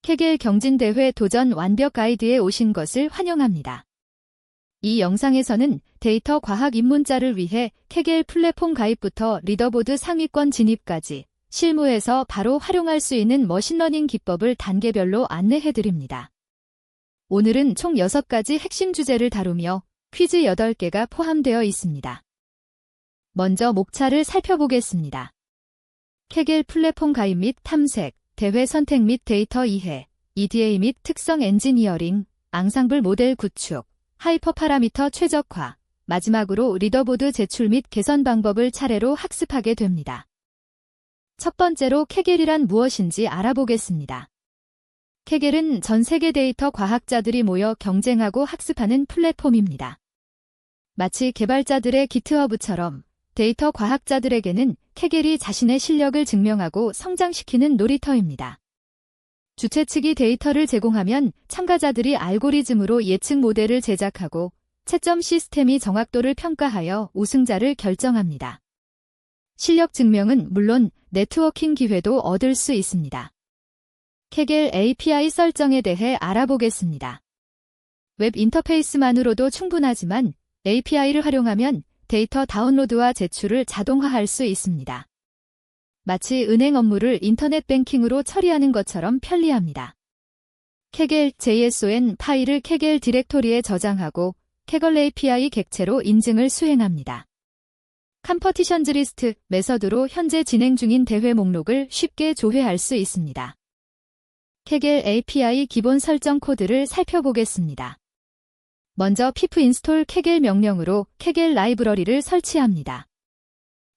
케겔 경진대회 도전 완벽 가이드에 오신 것을 환영합니다. 이 영상에서는 데이터 과학 입문자를 위해 케겔 플랫폼 가입부터 리더보드 상위권 진입까지 실무에서 바로 활용할 수 있는 머신러닝 기법을 단계별로 안내해드립니다. 오늘은 총 6가지 핵심 주제를 다루며 퀴즈 8개가 포함되어 있습니다. 먼저 목차를 살펴보겠습니다. 케겔 플랫폼 가입 및 탐색, 대회 선택 및 데이터 이해, EDA 및 특성 엔지니어링, 앙상블 모델 구축, 하이퍼 파라미터 최적화, 마지막으로 리더보드 제출 및 개선 방법을 차례로 학습하게 됩니다. 첫 번째로 케겔이란 무엇인지 알아보겠습니다. 케겔은 전 세계 데이터 과학자들이 모여 경쟁하고 학습하는 플랫폼입니다. 마치 개발자들의 기트허브처럼 데이터 과학자들에게는 케겔이 자신의 실력을 증명하고 성장시키는 놀이터입니다. 주최 측이 데이터를 제공하면 참가자들이 알고리즘으로 예측 모델을 제작하고 채점 시스템이 정확도를 평가하여 우승자를 결정합니다. 실력 증명은 물론 네트워킹 기회도 얻을 수 있습니다. 케겔 API 설정에 대해 알아보겠습니다. 웹 인터페이스만으로도 충분하지만 API를 활용하면 데이터 다운로드와 제출을 자동화할 수 있습니다. 마치 은행 업무를 인터넷 뱅킹으로 처리하는 것처럼 편리합니다. 케겔 JSON 파일을 케겔 디렉토리에 저장하고 케겔 API 객체로 인증을 수행합니다. 컴퍼티션즈 리스트 메서드로 현재 진행 중인 대회 목록을 쉽게 조회할 수 있습니다. 케겔 API 기본 설정 코드를 살펴보겠습니다. 먼저 pip install 케겔 명령으로 케겔 라이브러리를 설치합니다.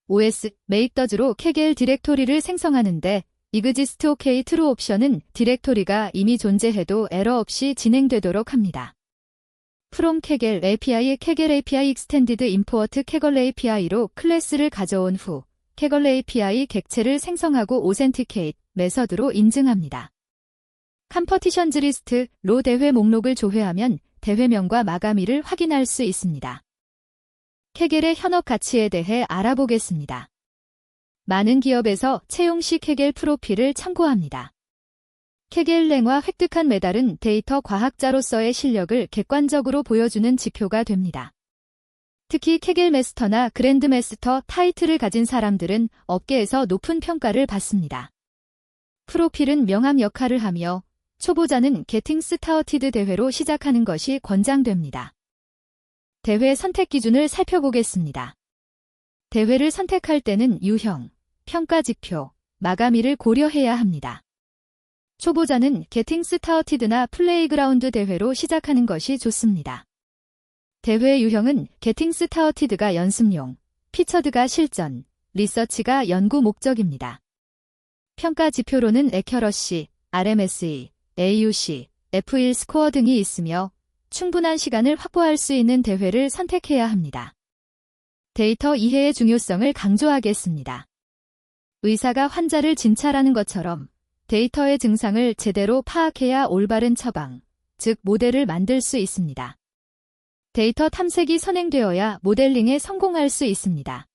OS makedoes로 케겔 디렉토리를 생성하는데 exist OK true 옵션은 디렉토리가 이미 존재해도 에러 없이 진행되도록 합니다. from 케겔 API 케겔 API extended import 케겔 API로 클래스를 가져온 후 케겔 API 객체를 생성하고 authenticate 메서드로 인증합니다. 컴퍼티션즈 리스트로 대회 목록을 조회하면 대회명과 마감일을 확인할 수 있습니다. 케겔의 현업 가치에 대해 알아보겠습니다. 많은 기업에서 채용 시 케겔 프로필을 참고합니다. 케겔 랭화 획득한 메달은 데이터 과학자로서의 실력을 객관적으로 보여주는 지표가 됩니다. 특히 케겔 마스터나 그랜드 마스터 타이틀을 가진 사람들은 업계에서 높은 평가를 받습니다. 프로필은 명함 역할을 하며 초보자는 게팅 스타어티드 대회로 시작하는 것이 권장됩니다. 대회 선택 기준을 살펴보겠습니다. 대회를 선택할 때는 유형, 평가 지표, 마감일을 고려해야 합니다. 초보자는 게팅 스타어티드나 플레이그라운드 대회로 시작하는 것이 좋습니다. 대회 유형은 게팅 스타어티드가 연습용, 피처드가 실전, 리서치가 연구 목적입니다. 평가 지표로는 애큐러시, RMSE, AUC, F1 스코어 등이 있으며 충분한 시간을 확보할 수 있는 대회를 선택해야 합니다. 데이터 이해의 중요성을 강조하겠습니다. 의사가 환자를 진찰하는 것처럼 데이터의 증상을 제대로 파악해야 올바른 처방, 즉 모델을 만들 수 있습니다. 데이터 탐색이 선행되어야 모델링에 성공할 수 있습니다.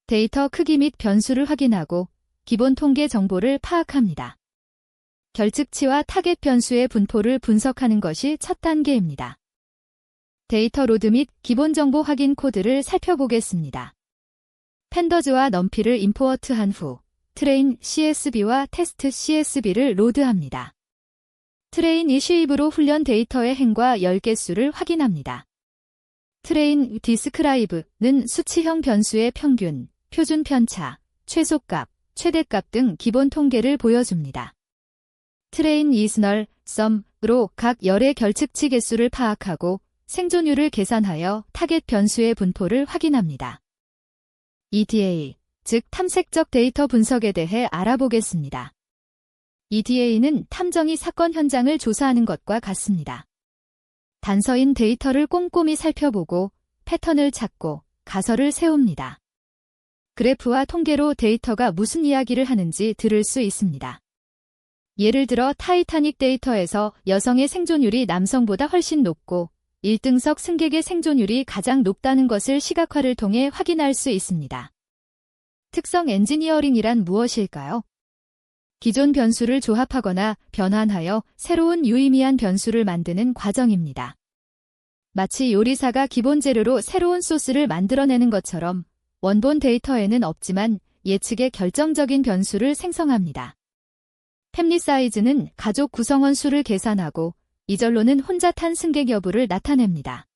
데이터 크기 및 변수를 확인하고 기본 통계 정보를 파악합니다. 결측치와 타겟 변수의 분포를 분석하는 것이 첫 단계입니다. 데이터 로드 및 기본 정보 확인 코드를 살펴보겠습니다. 팬더즈와 넘피를 임포어트한 후 트레인 CSV와 테스트 CSV를 로드합니다. 트레인 이시입으로 훈련 데이터의 행과 열 개수를 확인합니다. 트레인 디스크라이브는 수치형 변수의 평균, 표준 편차, 최소값, 최대값 등 기본 통계를 보여줍니다. 트레인 이스널, 썸으로 각 열의 결측치 개수를 파악하고 생존율을 계산하여 타겟 변수의 분포를 확인합니다. EDA, 즉 탐색적 데이터 분석에 대해 알아보겠습니다. EDA는 탐정이 사건 현장을 조사하는 것과 같습니다. 단서인 데이터를 꼼꼼히 살펴보고 패턴을 찾고 가설을 세웁니다. 그래프와 통계로 데이터가 무슨 이야기를 하는지 들을 수 있습니다. 예를 들어 타이타닉 데이터에서 여성의 생존율이 남성보다 훨씬 높고 1등석 승객의 생존율이 가장 높다는 것을 시각화를 통해 확인할 수 있습니다. 특성 엔지니어링이란 무엇일까요? 기존 변수를 조합하거나 변환하여 새로운 유의미한 변수를 만드는 과정입니다. 마치 요리사가 기본 재료로 새로운 소스를 만들어내는 것처럼 원본 데이터에는 없지만 예측의 결정적인 변수를 생성합니다. 패밀리 사이즈는 가족 구성원 수를 계산하고 이절로는 혼자 탄 승객 여부를 나타냅니다.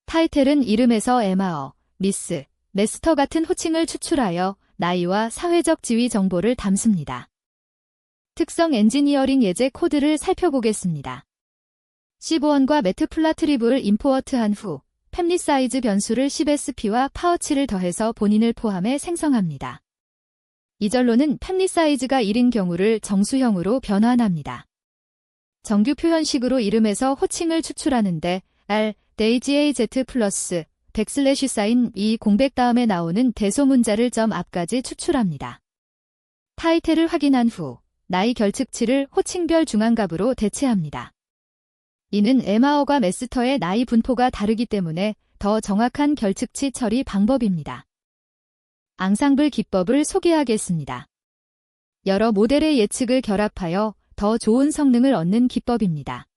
타이틀은 이름에서 에마어, 미스, 메스터 같은 호칭을 추출하여 나이와 사회적 지위 정보를 담습니다. 특성 엔지니어링 예제 코드를 살펴보겠습니다. 시보원과 매트플라트리브를 임포어트한 후 패밀리 사이즈 변수를 10SP와 파워치를 더해서 본인을 포함해 생성합니다. 이절로는 패밀리 사이즈가 1인 경우를 정수형으로 변환합니다. 정규 표현식으로 이름에서 호칭을 추출하는데 R, DAGAZ 플러스 백슬래시 사인 이 공백 다음에 나오는 대소문자를 점 앞까지 추출합니다. 타이틀을 확인한 후 나이 결측치를 호칭별 중앙값으로 대체합니다. 이는 에마어과 메스터의 나이 분포가 다르기 때문에 더 정확한 결측치 처리 방법입니다. 앙상블 기법을 소개하겠습니다. 여러 모델의 예측을 결합하여 더 좋은 성능을 얻는 기법입니다.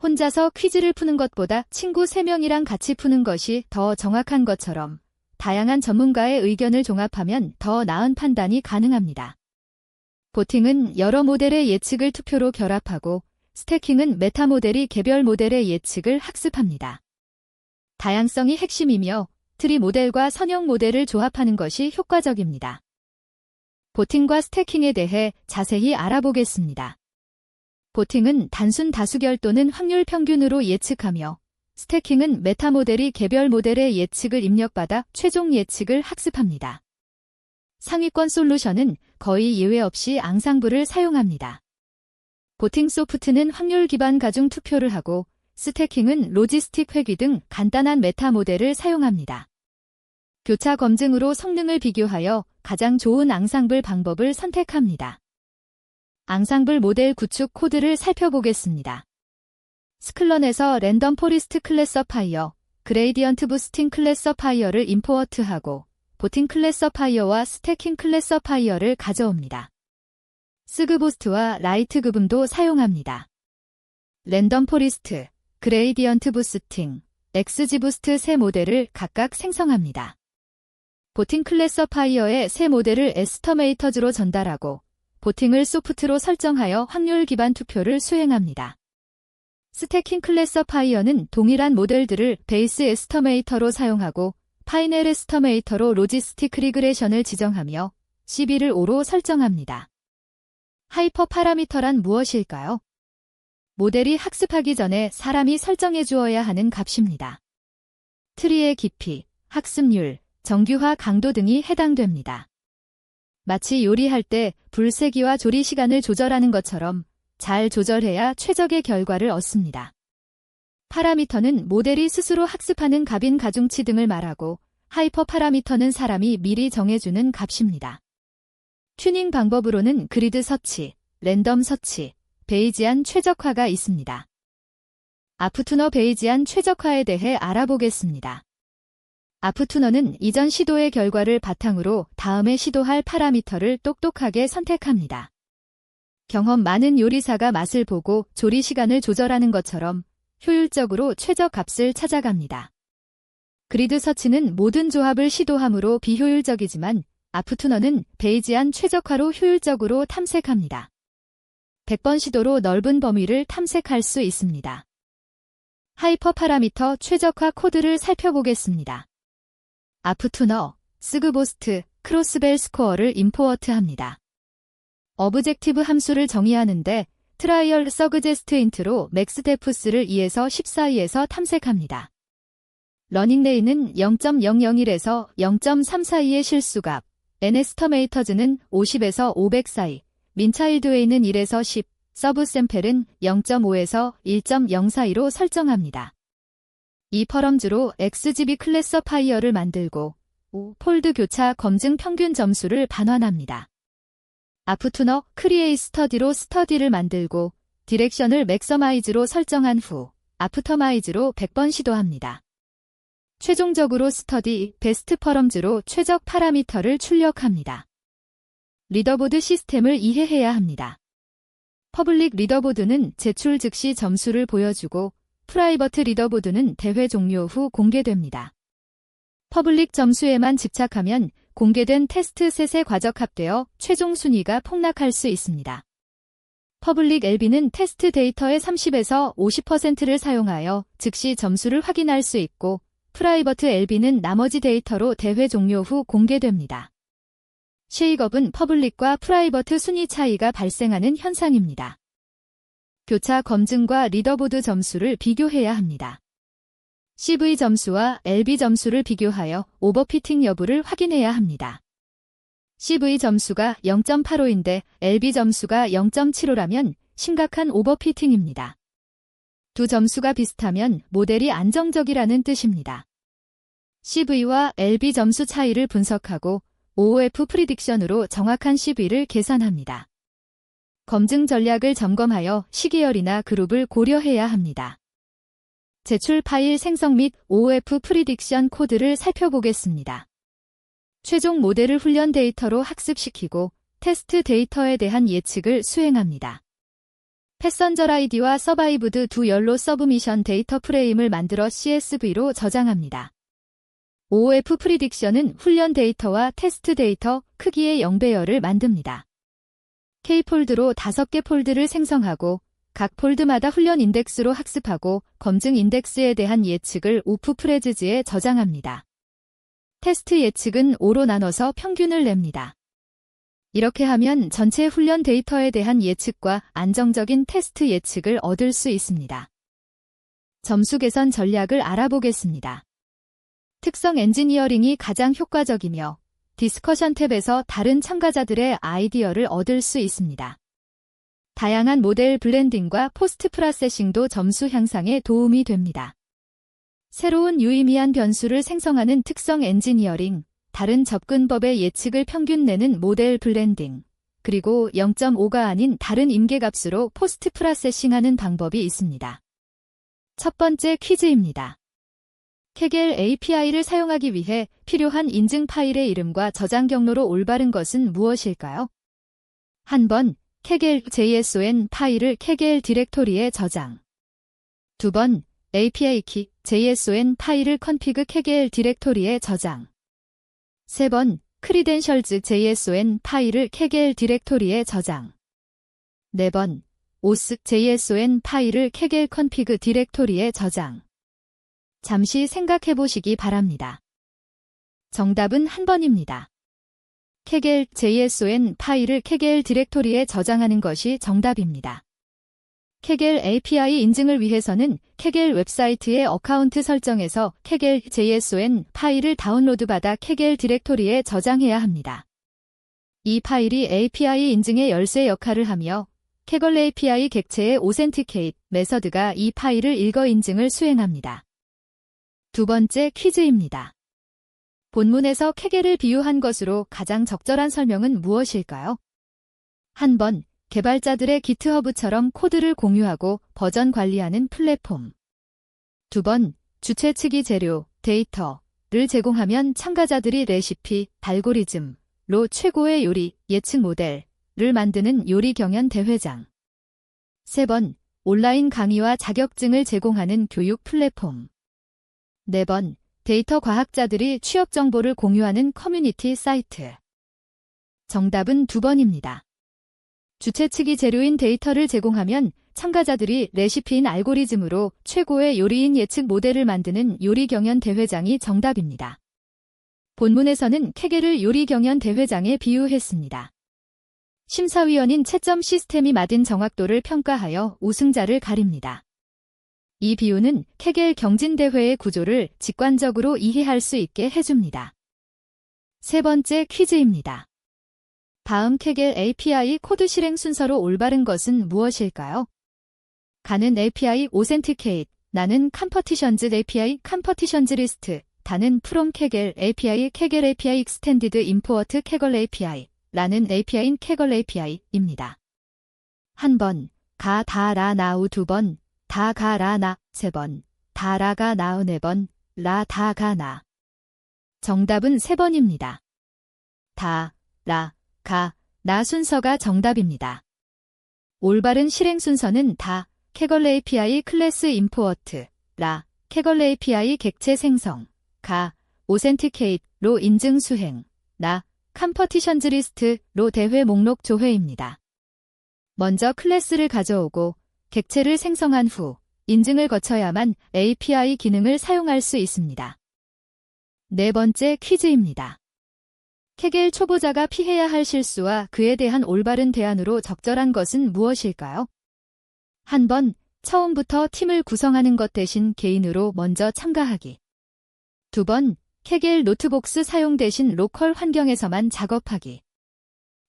혼자서 퀴즈를 푸는 것보다 친구 3명이랑 같이 푸는 것이 더 정확한 것처럼 다양한 전문가의 의견을 종합하면 더 나은 판단이 가능합니다. 보팅은 여러 모델의 예측을 투표로 결합하고 스태킹은 메타 모델이 개별 모델의 예측을 학습합니다. 다양성이 핵심이며 트리 모델과 선형 모델을 조합하는 것이 효과적입니다. 보팅과 스태킹에 대해 자세히 알아보겠습니다. 보팅은 단순 다수결 또는 확률 평균으로 예측하며 스태킹은 메타 모델이 개별 모델의 예측을 입력받아 최종 예측을 학습합니다. 상위권 솔루션은 거의 예외 없이 앙상블을 사용합니다. 보팅 소프트는 확률 기반 가중 투표를 하고 스태킹은 로지스틱 회귀 등 간단한 메타 모델을 사용합니다. 교차 검증으로 성능을 비교하여 가장 좋은 앙상블 방법을 선택합니다. 앙상블 모델 구축 코드를 살펴보겠습니다. 스클런에서 랜덤 포리스트 클래서파이어, 그레이디언트 부스팅 클래서파이어를 임포어트하고 보팅 클래서파이어와 스태킹 클래서파이어를 가져옵니다. 스그보스트와 라이트 그분도 사용합니다. 랜덤 포리스트, 그레이디언트 부스팅, 엑스지부스트 세 모델을 각각 생성합니다. 보팅 클래서파이어의 세 모델을 에스터메이터즈로 전달하고 보팅을 소프트로 설정하여 확률 기반 투표를 수행합니다. 스태킹 클래서파이어는 동일한 모델들을 베이스 에스터메이터로 사용하고 파이넬 에스터메이터로 로지스틱 리그레션을 지정하며 CB를 5로 설정합니다. 하이퍼 파라미터란 무엇일까요? 모델이 학습하기 전에 사람이 설정해 주어야 하는 값입니다. 트리의 깊이, 학습률, 정규화 강도 등이 해당됩니다. 마치 요리할 때 불 세기와 조리 시간을 조절하는 것처럼 잘 조절해야 최적의 결과를 얻습니다. 파라미터는 모델이 스스로 학습하는 값인 가중치 등을 말하고 하이퍼 파라미터는 사람이 미리 정해주는 값입니다. 튜닝 방법으로는 그리드 서치, 랜덤 서치, 베이지안 최적화가 있습니다. 아프투너 베이지안 최적화에 대해 알아보겠습니다. 아프투너는 이전 시도의 결과를 바탕으로 다음에 시도할 파라미터를 똑똑하게 선택합니다. 경험 많은 요리사가 맛을 보고 조리 시간을 조절하는 것처럼 효율적으로 최저값을 찾아갑니다. 그리드 서치는 모든 조합을 시도하므로 비효율적이지만 아프투너는 베이지안 최적화로 효율적으로 탐색합니다. 100번 시도로 넓은 범위를 탐색할 수 있습니다. 하이퍼 파라미터 최적화 코드를 살펴보겠습니다. 아프투너, 스그보스트, 크로스벨 스코어를 임포어트합니다. 어브젝티브 함수를 정의하는데 트라이얼 서그제스트 인트로 맥스 데프스를 2에서 10 사이에서 탐색합니다. 러닝레인은 0.001에서 0.3 사이의 실수값, n에스터메이터즈는 50에서 500 사이, 민차일드웨이는 1에서 10, 서브샘펠은 0.5에서 1.0 사이로 설정합니다. 이 퍼럼즈로 XGB 클래서파이어를 만들고 폴드 교차 검증 평균 점수를 반환합니다. 아프투너 크리에이 스터디로 스터디를 만들고 디렉션을 맥서마이즈로 설정한 후 아프터마이즈로 100번 시도합니다. 최종적으로 스터디 베스트 퍼럼즈로 최적 파라미터를 출력합니다. 리더보드 시스템을 이해해야 합니다. 퍼블릭 리더보드는 제출 즉시 점수를 보여주고 프라이버트 리더보드는 대회 종료 후 공개됩니다. 퍼블릭 점수에만 집착하면 공개된 테스트 셋에 과적합되어 최종 순위가 폭락할 수 있습니다. 퍼블릭 LB는 테스트 데이터의 30에서 50%를 사용하여 즉시 점수를 확인할 수 있고 프라이버트 LB는 나머지 데이터로 대회 종료 후 공개됩니다. 쉐이크업은 퍼블릭과 프라이버트 순위 차이가 발생하는 현상입니다. 교차 검증과 리더보드 점수를 비교해야 합니다. CV 점수와 LB 점수를 비교하여 오버피팅 여부를 확인해야 합니다. CV 점수가 0.85인데 LB 점수가 0.75라면 심각한 오버피팅입니다. 두 점수가 비슷하면 모델이 안정적이라는 뜻입니다. CV와 LB 점수 차이를 분석하고 OOF 프리딕션으로 정확한 CV를 계산합니다. 검증 전략을 점검하여 시계열이나 그룹을 고려해야 합니다. 제출 파일 생성 및 OOF 프리딕션 코드를 살펴보겠습니다. 최종 모델을 훈련 데이터로 학습시키고 테스트 데이터에 대한 예측을 수행합니다. 패선저 아이디와 서바이브드 두 연로 서브미션 데이터 프레임을 만들어 CSV로 저장합니다. OOF 프리딕션은 훈련 데이터와 테스트 데이터 크기의 0배열을 만듭니다. K폴드로 5개 폴드를 생성하고 각 폴드마다 훈련 인덱스로 학습하고 검증 인덱스에 대한 예측을 오프 프레즈즈에 저장합니다. 테스트 예측은 5로 나눠서 평균을 냅니다. 이렇게 하면 전체 훈련 데이터에 대한 예측과 안정적인 테스트 예측을 얻을 수 있습니다. 점수 개선 전략을 알아보겠습니다. 특성 엔지니어링이 가장 효과적이며 디스커션 탭에서 다른 참가자들의 아이디어를 얻을 수 있습니다. 다양한 모델 블렌딩과 포스트 프로세싱도 점수 향상에 도움이 됩니다. 새로운 유의미한 변수를 생성하는 특성 엔지니어링, 다른 접근법의 예측을 평균 내는 모델 블렌딩, 그리고 0.5가 아닌 다른 임계값으로 포스트 프로세싱하는 방법이 있습니다. 첫 번째 퀴즈입니다. 케겔 API를 사용하기 위해 필요한 인증 파일의 이름과 저장 경로로 올바른 것은 무엇일까요? 한 번, 케겔 JSON 파일을 케겔 디렉토리에 저장. 두 번, API 키 JSON 파일을 config 케겔 디렉토리에 저장. 세 번, 크리덴셜즈 JSON 파일을 케겔 디렉토리에 저장. 네 번, OS JSON 파일을 케겔 config 디렉토리에 저장. 잠시 생각해 보시기 바랍니다. 정답은 한 번입니다. 케겔 JSON 파일을 케겔 디렉토리에 저장하는 것이 정답입니다. 케겔 API 인증을 위해서는 케겔 웹사이트의 어카운트 설정에서 케겔 JSON 파일을 다운로드받아 케겔 디렉토리에 저장해야 합니다. 이 파일이 API 인증의 열쇠 역할을 하며 케겔 API 객체의 오센티케이트 메서드가 이 파일을 읽어 인증을 수행합니다. 두 번째 퀴즈입니다. 본문에서 케겔을 비유한 것으로 가장 적절한 설명은 무엇일까요? 한 번, 개발자들의 기트허브처럼 코드를 공유하고 버전 관리하는 플랫폼. 두 번, 주체 측이 재료, 데이터를 제공하면 참가자들이 레시피, 알고리즘로 최고의 요리, 예측 모델을 만드는 요리 경연 대회장. 세 번, 온라인 강의와 자격증을 제공하는 교육 플랫폼. 네 번, 데이터 과학자들이 취업 정보를 공유하는 커뮤니티 사이트. 정답은 두 번입니다. 주체 측이 재료인 데이터를 제공하면 참가자들이 레시피인 알고리즘으로 최고의 요리인 예측 모델을 만드는 요리 경연 대회장이 정답입니다. 본문에서는 케겔을 요리 경연 대회장에 비유했습니다. 심사위원인 채점 시스템이 맞은 정확도를 평가하여 우승자를 가립니다. 이 비유는 케겔 경진대회의 구조를 직관적으로 이해할 수 있게 해줍니다. 세 번째 퀴즈입니다. 다음 케겔 API 코드 실행 순서로 올바른 것은 무엇일까요? 가는 API 오센티케이트, 나는 컴퍼티션즈 API 컴퍼티션즈 리스트, 다는 프롬 케겔 API 케겔 API 익스텐디드 임포어트 케겔 API, 라는 API인 케겔 API입니다. 한 번, 가, 다, 라, 나우 두 번, 다, 가, 라, 나, 세 번, 다, 라, 가, 나우 네 번, 라, 다, 가, 나. 정답은 세 번입니다. 다, 라, 가, 나 순서가 정답입니다. 올바른 실행 순서는 다, 캐걸 API 클래스 임포어트, 라, 캐걸 API 객체 생성, 가, 오센티케이트로 인증 수행, 나, 컴퍼티션즈 리스트로 대회 목록 조회입니다. 먼저 클래스를 가져오고 객체를 생성한 후 인증을 거쳐야만 API 기능을 사용할 수 있습니다. 네 번째 퀴즈입니다. 캐겔 초보자가 피해야 할 실수와 그에 대한 올바른 대안으로 적절한 것은 무엇일까요? 한 번, 처음부터 팀을 구성하는 것 대신 개인으로 먼저 참가하기. 두 번, 캐겔 노트북스 사용 대신 로컬 환경에서만 작업하기.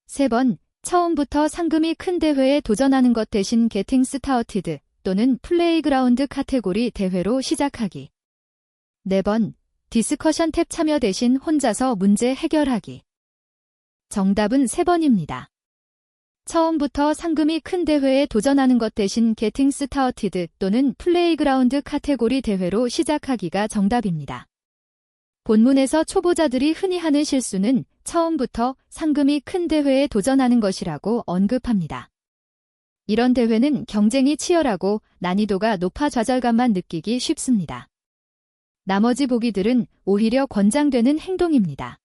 세 번, 처음부터 상금이 큰 대회에 도전하는 것 대신 게팅 스타어티드 또는 플레이그라운드 카테고리 대회로 시작하기. 네 번, 디스커션 탭 참여 대신 혼자서 문제 해결하기. 정답은 3번입니다. 처음부터 상금이 큰 대회에 도전하는 것 대신 게팅 스타어티드 또는 플레이그라운드 카테고리 대회로 시작하기가 정답입니다. 본문에서 초보자들이 흔히 하는 실수는 처음부터 상금이 큰 대회에 도전하는 것이라고 언급합니다. 이런 대회는 경쟁이 치열하고 난이도가 높아 좌절감만 느끼기 쉽습니다. 나머지 보기들은 오히려 권장되는 행동입니다.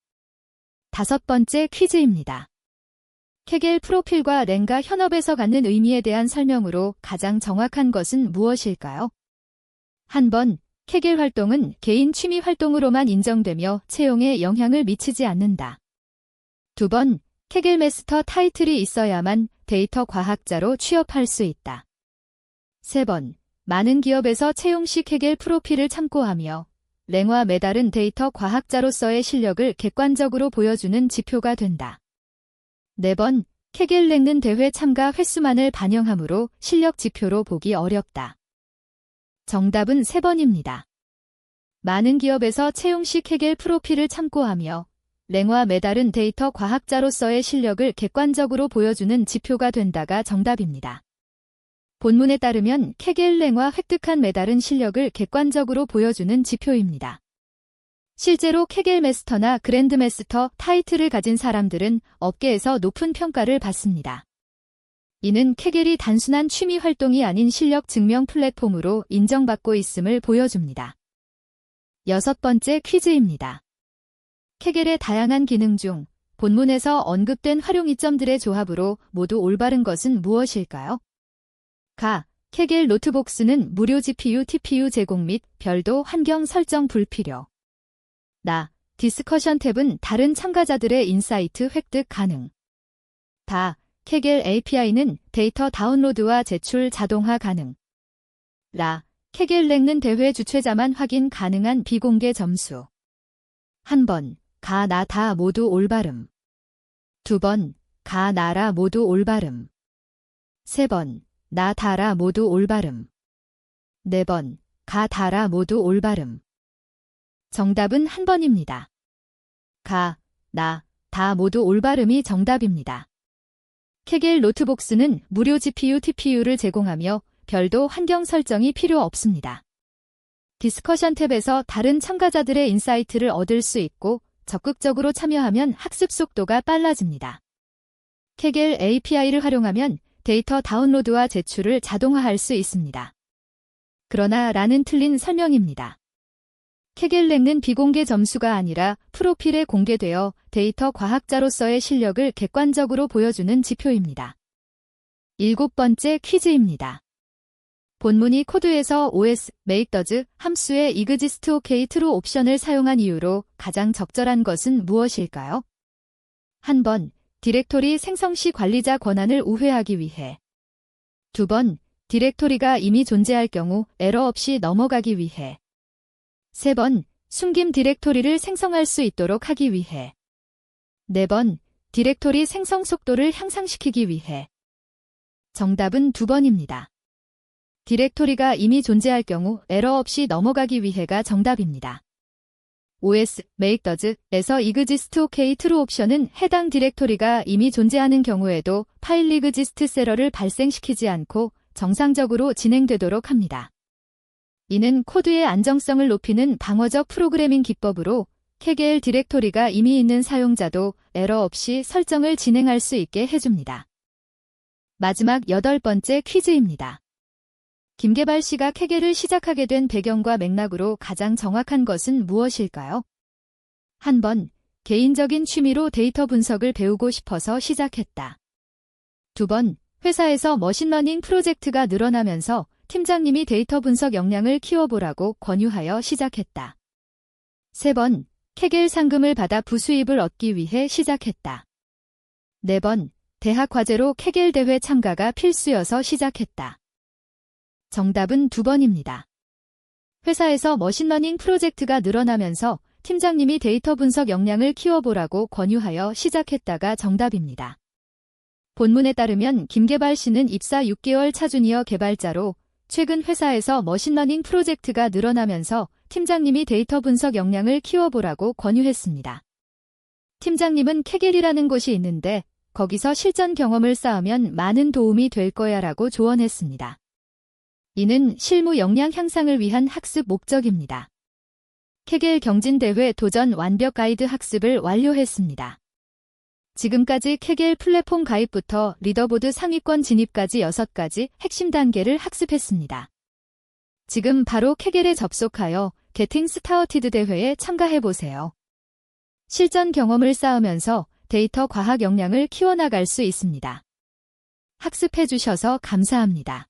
5번째 퀴즈입니다. 캐겔 프로필과 랭가 현업에서 갖는 의미에 대한 설명으로 가장 정확한 것은 무엇일까요? 한 번, 캐겔 활동은 개인 취미 활동으로만 인정되며 채용에 영향을 미치지 않는다. 두 번, 캐겔 마스터 타이틀이 있어야만 데이터 과학자로 취업할 수 있다. 세 번, 많은 기업에서 채용 시 캐겔 프로필을 참고하며 랭와 메달은 데이터 과학자로서의 실력을 객관적으로 보여주는 지표가 된다. 네 번, 캐겔 랭는 대회 참가 횟수만을 반영하므로 실력 지표로 보기 어렵다. 정답은 3번입니다. 많은 기업에서 채용 시 캐겔 프로필을 참고하며 랭와 메달은 데이터 과학자로서의 실력을 객관적으로 보여주는 지표가 된다가 정답입니다. 본문에 따르면 캐겔 랭와 획득한 메달은 실력을 객관적으로 보여주는 지표입니다. 실제로 캐겔 마스터나 그랜드 마스터 타이틀을 가진 사람들은 업계에서 높은 평가를 받습니다. 이는 캐겔이 단순한 취미 활동이 아닌 실력 증명 플랫폼으로 인정받고 있음을 보여줍니다. 6번째 퀴즈입니다. 캐겔의 다양한 기능 중 본문에서 언급된 활용 이점들의 조합으로 모두 올바른 것은 무엇일까요? 가, 캐겔 노트북스는 무료 GPU, TPU 제공 및 별도 환경 설정 불필요. 나, 디스커션 탭은 다른 참가자들의 인사이트 획득 가능. 다, 캐겔 API는 데이터 다운로드와 제출 자동화 가능. 라, 캐겔 랭는 대회 주최자만 확인 가능한 비공개 점수. 한 번, 가, 나, 다 모두 올바름. 두 번, 가, 나라 모두 올바름. 세 번, 나, 다라 모두 올바름. 네 번, 가, 다라 모두 올바름. 정답은 한 번입니다. 가, 나, 다 모두 올바름이 정답입니다. 캐겔 노트북스는 무료 GPU, TPU를 제공하며 별도 환경 설정이 필요 없습니다. 디스커션 탭에서 다른 참가자들의 인사이트를 얻을 수 있고 적극적으로 참여하면 학습 속도가 빨라집니다. 캐겔 API를 활용하면 데이터 다운로드와 제출을 자동화할 수 있습니다. 그러나 라는 틀린 설명입니다. 캐겔 랭는 비공개 점수가 아니라 프로필에 공개되어 데이터 과학자로서의 실력을 객관적으로 보여주는 지표입니다. 7번째 퀴즈입니다. 본문이 코드에서 OS, make_does 함수의 exist OK true 옵션을 사용한 이유로 가장 적절한 것은 무엇일까요? 한 번, 디렉토리 생성 시 관리자 권한을 우회하기 위해. 두 번, 디렉토리가 이미 존재할 경우 에러 없이 넘어가기 위해. 세 번, 숨김 디렉토리를 생성할 수 있도록 하기 위해. 네 번, 디렉토리 생성 속도를 향상시키기 위해. 정답은 2번입니다. 디렉토리가 이미 존재할 경우 에러 없이 넘어가기 위해가 정답입니다. OS, make_does에서 exist OK true 옵션은 해당 디렉토리가 이미 존재하는 경우에도 파일 exist 에러를 발생시키지 않고 정상적으로 진행되도록 합니다. 이는 코드의 안정성을 높이는 방어적 프로그래밍 기법으로 케겔 디렉토리가 이미 있는 사용자도 에러 없이 설정을 진행할 수 있게 해줍니다. 마지막 8번째 퀴즈입니다. 김계발 씨가 케겔을 시작하게 된 배경과 맥락으로 가장 정확한 것은 무엇일까요? 한 번, 개인적인 취미로 데이터 분석을 배우고 싶어서 시작했다. 2번, 회사에서 머신러닝 프로젝트가 늘어나면서 팀장님이 데이터 분석 역량을 키워보라고 권유하여 시작했다. 3번, 케겔 상금을 받아 부수입을 얻기 위해 시작했다. 4번, 대학 과제로 케겔 대회 참가가 필수여서 시작했다. 정답은 2번입니다. 회사에서 머신러닝 프로젝트가 늘어나면서 팀장님이 데이터 분석 역량을 키워보라고 권유하여 시작했다가 정답입니다. 본문에 따르면 김계발 씨는 입사 6개월 차 주니어 개발자로 최근 회사에서 머신러닝 프로젝트가 늘어나면서 팀장님이 데이터 분석 역량을 키워보라고 권유했습니다. 팀장님은 케겔이라는 곳이 있는데 거기서 실전 경험을 쌓으면 많은 도움이 될 거야 라고 조언했습니다. 이는 실무 역량 향상을 위한 학습 목적입니다. 케겔 경진대회 도전 완벽 가이드 학습을 완료했습니다. 지금까지 케겔 플랫폼 가입부터 리더보드 상위권 진입까지 6가지 핵심 단계를 학습했습니다. 지금 바로 케겔에 접속하여 게팅 스타어티드 대회에 참가해보세요. 실전 경험을 쌓으면서 데이터 과학 역량을 키워나갈 수 있습니다. 학습해주셔서 감사합니다.